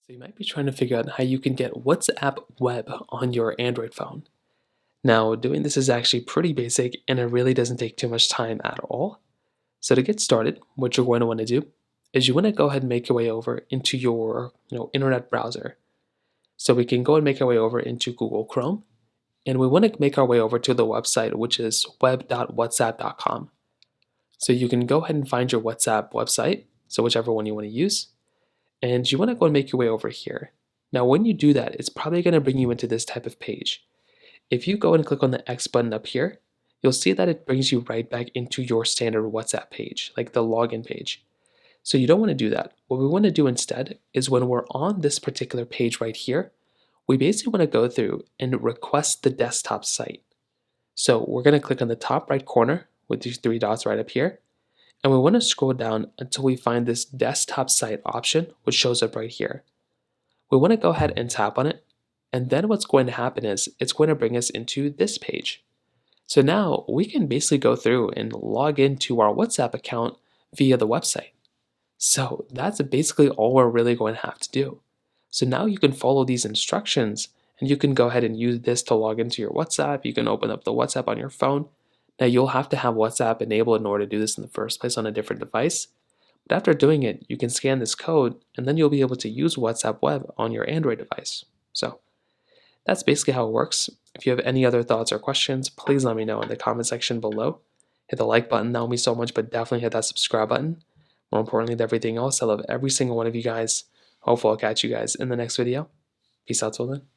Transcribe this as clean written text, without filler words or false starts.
So you might be trying to figure out how you can get WhatsApp Web on your Android phone. Now, doing this is actually pretty basic and it really doesn't take too much time at all. So to get started, what you're going to want to do is you want to go ahead and make your way over into your internet browser. So we can go and make our way over into Google Chrome, and we want to make our way over to the website, which is web.whatsapp.com. So you can go ahead and find your WhatsApp website, so whichever one you want to use, and you want to go and make your way over here. Now, when you do that, it's probably going to bring you into this type of page. If you go and click on the X button up here, you'll see that it brings you right back into your standard WhatsApp page, like the login page. So you don't want to do that. What we want to do instead is when we're on this particular page right here, we basically want to go through and request the desktop site. So we're going to click on the top right corner with these three dots right up here, and we want to scroll down until we find this desktop site option, which shows up right here. We want to go ahead and tap on it, and then what's going to happen is it's going to bring us into this page. So now we can basically go through and log into our WhatsApp account via the website. So that's basically all we're really going to have to do. So now you can follow these instructions and you can go ahead and use this to log into your WhatsApp. You can open up the WhatsApp on your phone. Now you'll have to have WhatsApp enabled in order to do this in the first place on a different device. But after doing it, you can scan this code and then you'll be able to use WhatsApp Web on your Android device. So that's basically how it works. If you have any other thoughts or questions, please let me know in the comment section below. Hit the like button, that will mean so much, but definitely hit that subscribe button. More importantly than everything else, I love every single one of you guys. Hopefully I'll catch you guys in the next video. Peace out till then.